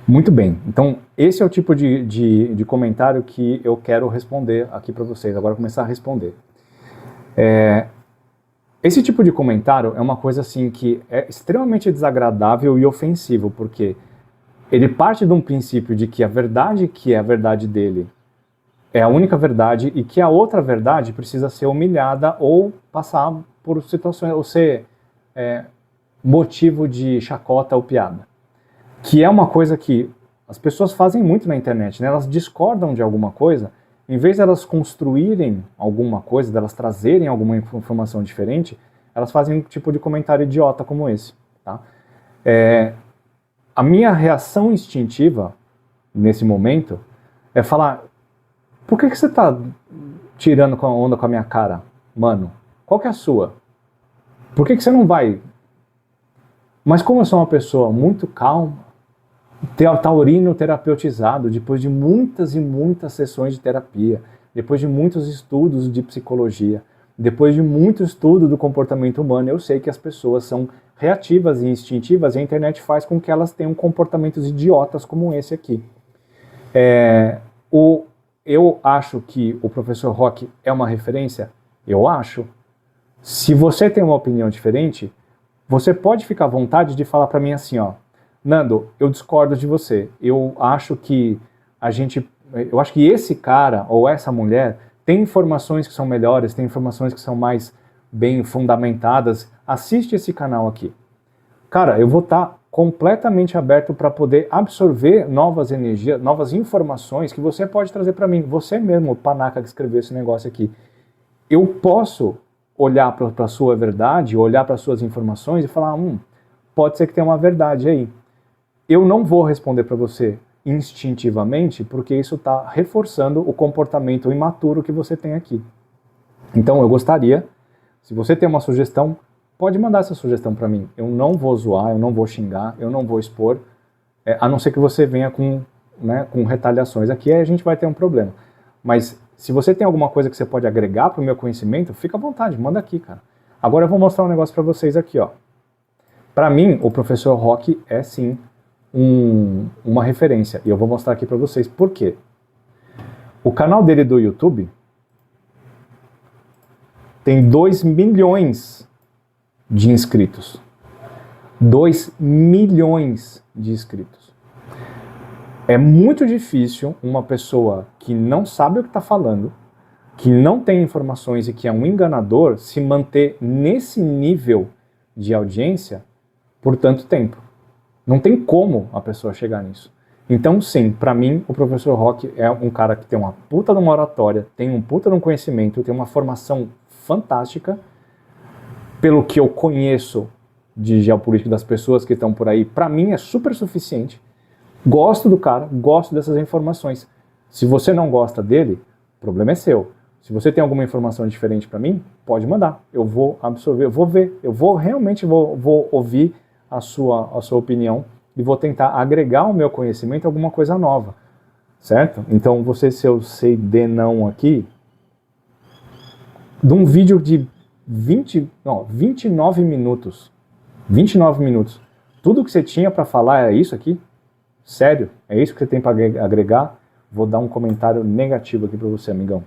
Muito bem, então esse é o tipo de comentário que eu quero responder aqui para vocês, agora começar a responder. Esse tipo de comentário é uma coisa assim que é extremamente desagradável e ofensivo, porque ele parte de um princípio de que a verdade que é a verdade dele é a única verdade e que a outra verdade precisa ser humilhada ou passar por situações, ou ser motivo de chacota ou piada. Que é uma coisa que as pessoas fazem muito na internet, né? Elas discordam de alguma coisa, em vez de elas construírem alguma coisa, de elas trazerem alguma informação diferente, elas fazem um tipo de comentário idiota como esse, tá? a minha reação instintiva, nesse momento, é falar, por que você tá tirando com a onda com a minha cara? Mano, qual que é a sua? Por que você não vai? Mas como eu sou uma pessoa muito calma, taurino terapeutizado, depois de muitas e muitas sessões de terapia, depois de muitos estudos de psicologia, depois de muito estudo do comportamento humano, eu sei que as pessoas são reativas e instintivas e a internet faz com que elas tenham comportamentos idiotas como esse aqui. Eu acho que o professor Roque é uma referência? Eu acho. Se você tem uma opinião diferente, você pode ficar à vontade de falar para mim assim, ó, Nando, eu discordo de você. Eu acho que esse cara ou essa mulher tem informações que são melhores, tem informações que são mais bem fundamentadas. Assiste esse canal aqui. Cara, eu vou estar completamente aberto para poder absorver novas energias, novas informações que você pode trazer para mim. Você mesmo, o panaca que escreveu esse negócio aqui. Eu posso olhar para a sua verdade, olhar para as suas informações e falar, pode ser que tenha uma verdade aí. Eu não vou responder para você instintivamente, porque isso está reforçando o comportamento imaturo que você tem aqui. Então eu gostaria, se você tem uma sugestão, pode mandar essa sugestão para mim. Eu não vou zoar, eu não vou xingar, eu não vou expor, a não ser que você venha com retaliações. Aqui a gente vai ter um problema. Mas se você tem alguma coisa que você pode agregar para o meu conhecimento, fica à vontade, manda aqui, cara. Agora eu vou mostrar um negócio para vocês aqui, ó. Para mim, o professor Roque é sim uma referência. E eu vou mostrar aqui para vocês por quê. O canal dele do YouTube tem 2 milhões de inscritos. 2 milhões de inscritos. É muito difícil uma pessoa que não sabe o que está falando, que não tem informações e que é um enganador, se manter nesse nível de audiência por tanto tempo. Não tem como a pessoa chegar nisso. Então, sim, para mim, o professor Roque é um cara que tem uma puta de uma oratória, tem um puta de um conhecimento, tem uma formação fantástica. Pelo que eu conheço de geopolítica das pessoas que estão por aí, para mim é super suficiente. Gosto do cara, gosto dessas informações. Se você não gosta dele, o problema é seu. Se você tem alguma informação diferente para mim, pode mandar. Eu vou absorver, eu vou ver, eu vou realmente vou ouvir a sua opinião e vou tentar agregar ao meu conhecimento alguma coisa nova, certo? Então, se eu sei de não aqui, de um vídeo de 29 minutos, 29 minutos, tudo que você tinha para falar é isso aqui? Sério? É isso que você tem para agregar? Vou dar um comentário negativo aqui para você, amigão.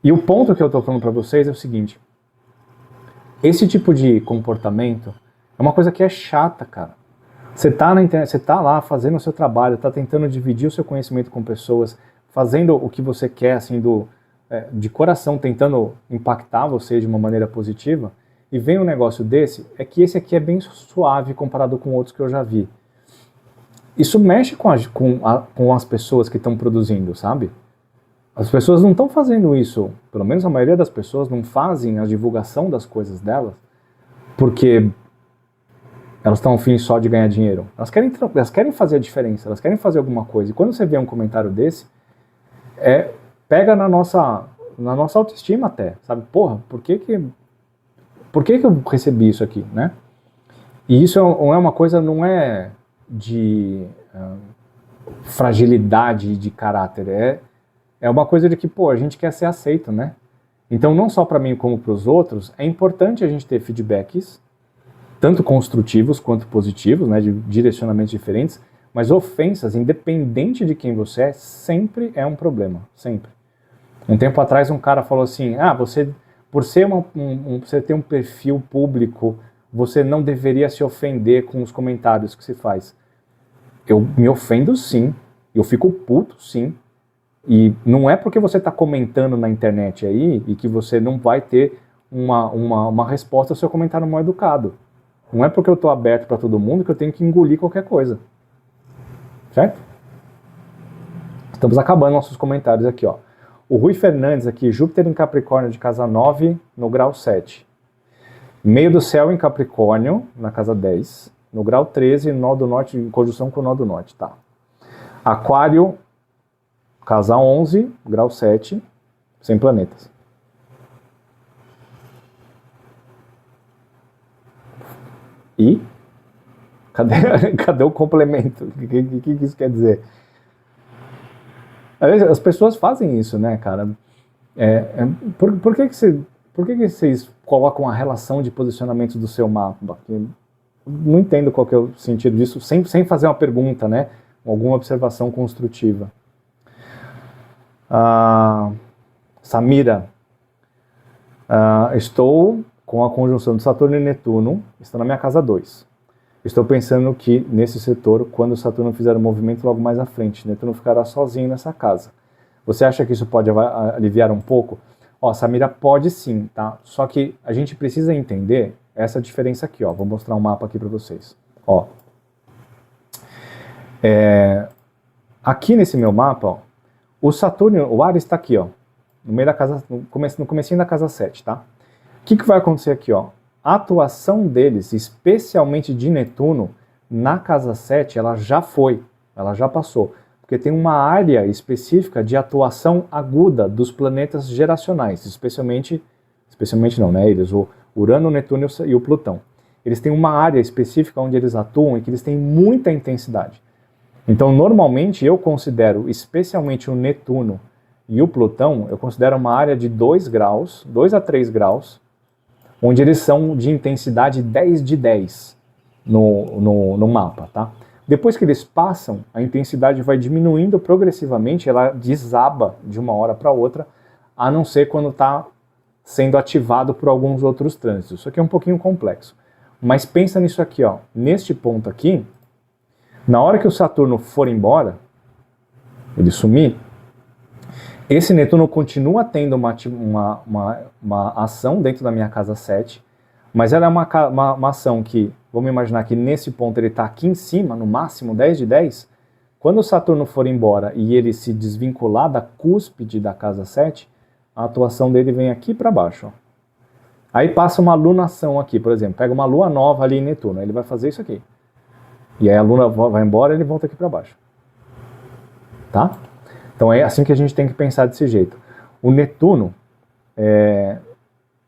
E o ponto que eu estou falando para vocês é o seguinte. Esse tipo de comportamento é uma coisa que é chata, cara. Você tá na internet, você tá lá fazendo o seu trabalho, tá tentando dividir o seu conhecimento com pessoas, fazendo o que você quer, assim, de coração, tentando impactar você de uma maneira positiva, e vem um negócio desse, é que esse aqui é bem suave comparado com outros que eu já vi. Isso mexe com as pessoas que estão produzindo, sabe? As pessoas não estão fazendo isso, pelo menos a maioria das pessoas não fazem a divulgação das coisas delas, porque elas estão a fim só de ganhar dinheiro. Elas querem fazer a diferença, elas querem fazer alguma coisa. E quando você vê um comentário desse, pega na nossa autoestima até, sabe? Porra, por que eu recebi isso aqui, né? E isso não é uma coisa, não é de fragilidade de caráter, é uma coisa de que, pô, a gente quer ser aceito, né? Então, não só para mim como para os outros, é importante a gente ter feedbacks, tanto construtivos quanto positivos, né, de direcionamentos diferentes, mas ofensas, independente de quem você é, sempre é um problema, sempre. Um tempo atrás um cara falou assim, você, por ser você ter um perfil público, você não deveria se ofender com os comentários que se faz. Eu me ofendo sim, eu fico puto sim, e não é porque você está comentando na internet aí e que você não vai ter uma resposta ao seu comentário mal educado. Não é porque eu estou aberto para todo mundo que eu tenho que engolir qualquer coisa. Certo? Estamos acabando nossos comentários aqui, ó. O Rui Fernandes aqui, Júpiter em Capricórnio de casa 9, no grau 7. Meio do céu em Capricórnio, na casa 10. no grau 13, nó do norte, em conjunção com o nó do norte, tá? Aquário, casa 11, grau 7, sem planetas. E? Cadê o complemento? O que isso quer dizer? As pessoas fazem isso, né, cara? Por que vocês colocam a relação de posicionamento do seu mapa? Eu não entendo qual que é o sentido disso, sem fazer uma pergunta, né? Alguma observação construtiva. Samira, estou com a conjunção de Saturno e Netuno, estou na minha casa 2. Estou pensando que nesse setor, quando Saturno fizer um movimento logo mais à frente, Netuno ficará sozinho nessa casa. Você acha que isso pode aliviar um pouco? Ó, Samira, pode sim, tá? Só que a gente precisa entender essa diferença aqui, ó. Vou mostrar um mapa aqui para vocês. Ó. Aqui nesse meu mapa, ó, o Saturno, o Ares está aqui, ó, no meio da casa, no comecinho da casa 7, tá? O que vai acontecer aqui, ó? A atuação deles, especialmente de Netuno, na casa 7, ela já passou. Porque tem uma área específica de atuação aguda dos planetas geracionais, especialmente não, né? Eles, o Urano, o Netuno e o Plutão. Eles têm uma área específica onde eles atuam e que eles têm muita intensidade. Então, normalmente, eu considero, especialmente o Netuno e o Plutão, eu considero uma área de 2 graus, 2 a 3 graus, onde eles são de intensidade 10 de 10 no mapa, tá? Depois que eles passam, a intensidade vai diminuindo progressivamente, ela desaba de uma hora para outra, a não ser quando está sendo ativado por alguns outros trânsitos. Isso aqui é um pouquinho complexo. Mas pensa nisso aqui, ó. Neste ponto aqui, na hora que o Saturno for embora, ele sumir, esse Netuno continua tendo uma ação dentro da minha casa 7, mas ela é uma ação que, vamos imaginar que nesse ponto ele está aqui em cima, no máximo 10 de 10, quando o Saturno for embora e ele se desvincular da cúspide da casa 7, a atuação dele vem aqui para baixo. Ó. Aí passa uma lunação aqui, por exemplo, pega uma lua nova ali em Netuno, aí ele vai fazer isso aqui. E aí a luna vai embora e ele volta aqui para baixo. Tá? Então é assim que a gente tem que pensar desse jeito. O Netuno,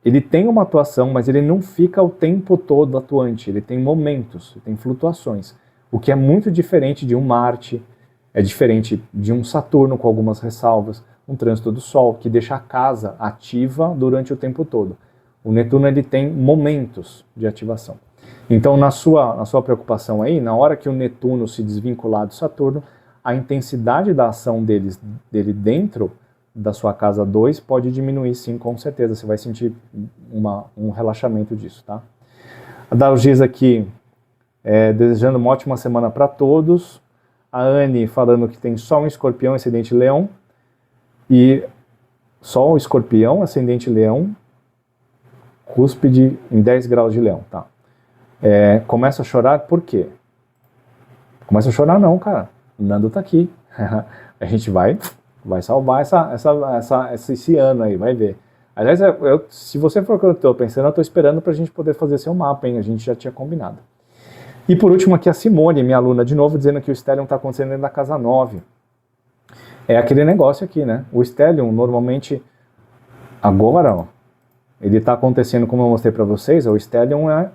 ele tem uma atuação, mas ele não fica o tempo todo atuante. Ele tem momentos, tem flutuações. O que é muito diferente de um Marte, é diferente de um Saturno com algumas ressalvas, um trânsito do Sol, que deixa a casa ativa durante o tempo todo. O Netuno ele tem momentos de ativação. Então na sua preocupação aí, na hora que o Netuno se desvincular do Saturno, a intensidade da ação dele dentro da sua casa 2 pode diminuir sim, com certeza. Você vai sentir um relaxamento disso, tá? A Dalgisa aqui, desejando uma ótima semana para todos. A Anne falando que tem Sol em Escorpião, ascendente Leão. E Sol, Escorpião, ascendente Leão, cúspide em 10 graus de Leão, tá? Começa a chorar por quê? Começa a chorar não, cara. O Nando tá aqui. A gente vai salvar esse ano aí, vai ver. Aliás, se você for o que eu estou pensando, eu estou esperando para a gente poder fazer seu mapa, hein? A gente já tinha combinado. E por último aqui a Simone, minha aluna de novo, dizendo que o Stellium está acontecendo dentro da casa 9. É aquele negócio aqui, né? O Stellium, normalmente, agora, ó, ele está acontecendo, como eu mostrei para vocês, o Stellium é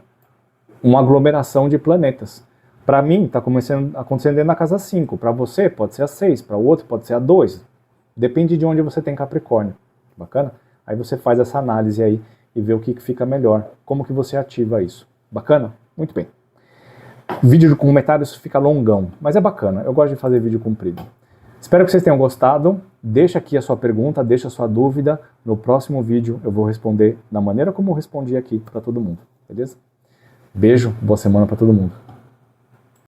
uma aglomeração de planetas. Para mim, está acontecendo dentro da casa 5. Para você, pode ser a 6. Para o outro, pode ser a 2. Depende de onde você tem Capricórnio. Bacana? Aí você faz essa análise aí e vê o que fica melhor. Como que você ativa isso. Bacana? Muito bem. Vídeo com comentários fica longão, mas é bacana. Eu gosto de fazer vídeo comprido. Espero que vocês tenham gostado. Deixa aqui a sua pergunta, deixa a sua dúvida. No próximo vídeo eu vou responder da maneira como eu respondi aqui para todo mundo. Beleza? Beijo, boa semana para todo mundo.